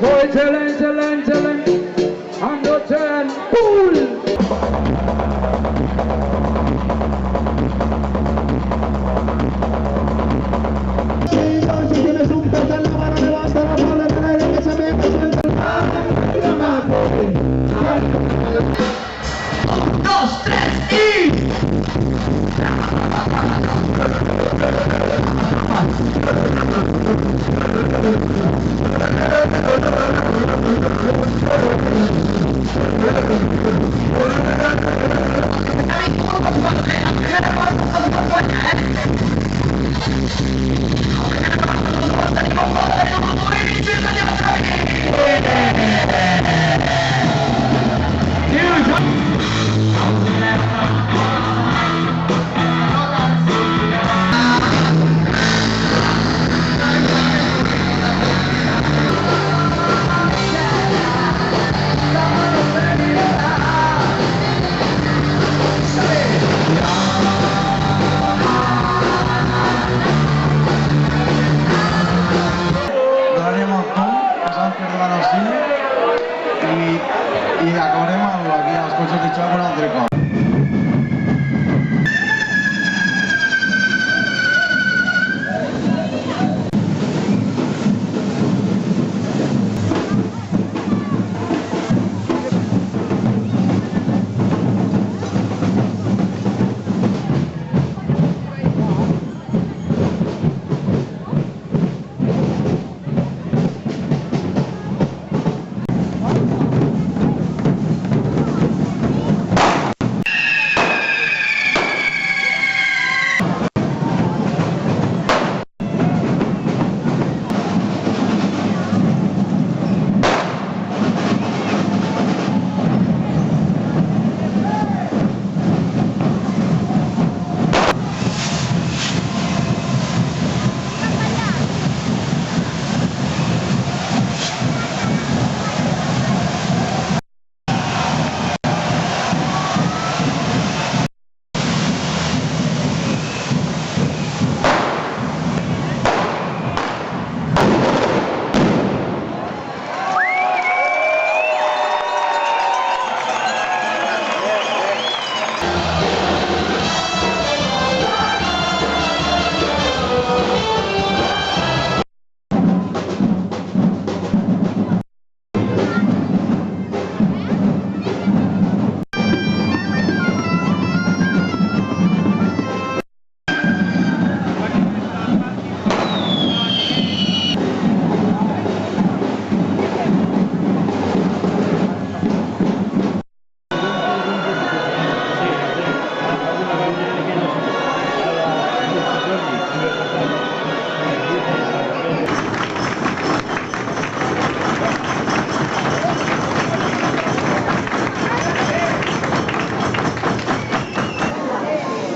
Boy, challenge, and the turn, pull. Si tienes un pez en la mano, levanta la bola en el aire que se mete, suelta el Un, dos, tres y... i acabarem aquí als cotxes de xoc un altre cop.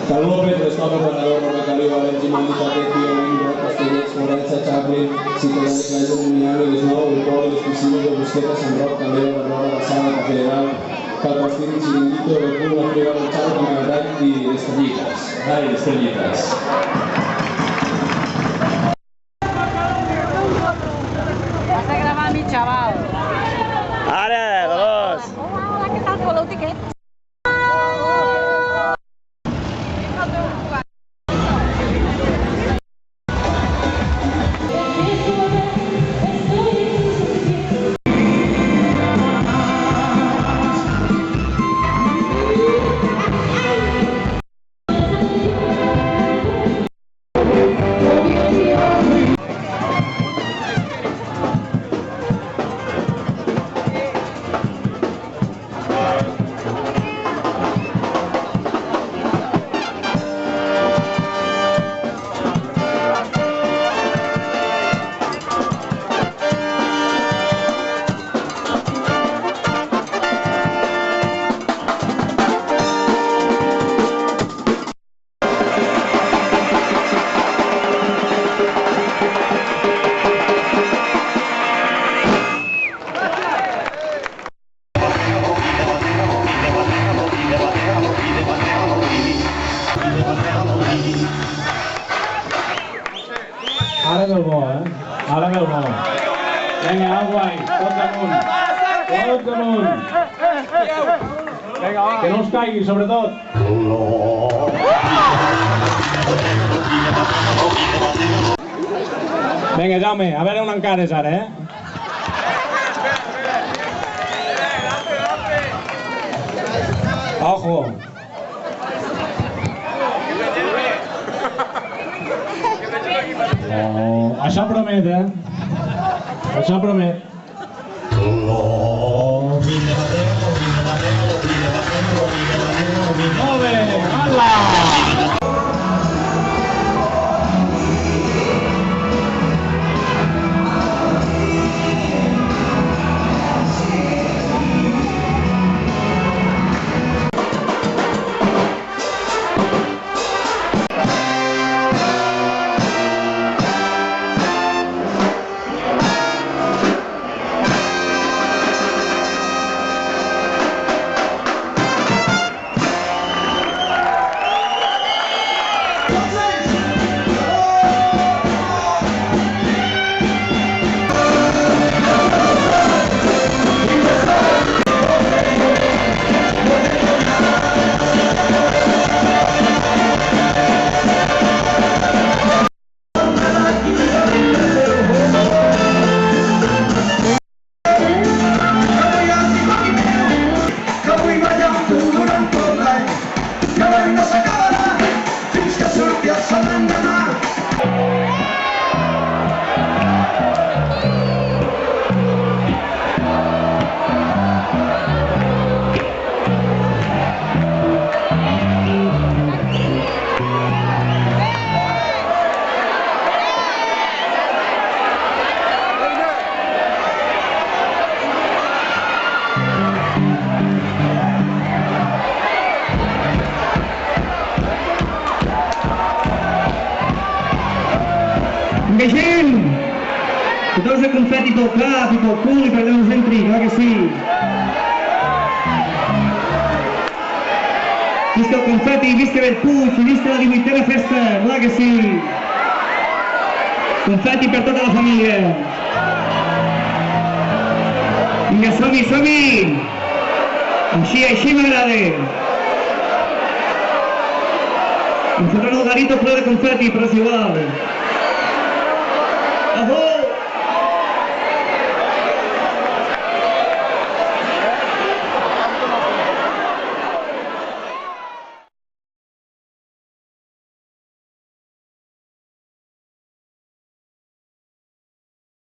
Cal López, Rescaldo, Bernadó, Robecalí, València, Mandita, Tectio, Imbro, Castellets, Morenza, Chaplin, Ciutadans, Claido, Minyano, Desnou, El Pol, Les Piscines, de Busqueta, Sant Roc, Caldera, Barrola, Bassada, Cafederal, Calpastín, Chiringuito, El Punt, La Friga, El Xal, Pimentat i Estellites. Ai, Estellites. Vas a gravar mi chaval. Ara, dos. Hola, què tal? Voleu tiquet? Tot amunt. Que no us caigui, sobretot. Vinga, Jaume, a veure on encares ara, eh? Ojo. Oh, això promet, eh? Això promet. Molt bé, hola! Engagem! Fotos de confeti pel cap i pel cul i per allà us entri, clar que sí! Visca el confeti, visca Bellpuig i visca la 18a festa, clar que sí! Confeti per tota la família! Vinga, som-hi, som-hi! Així m'agrada! Em fotran el garito ple de confeti, però és igual! Ahoj!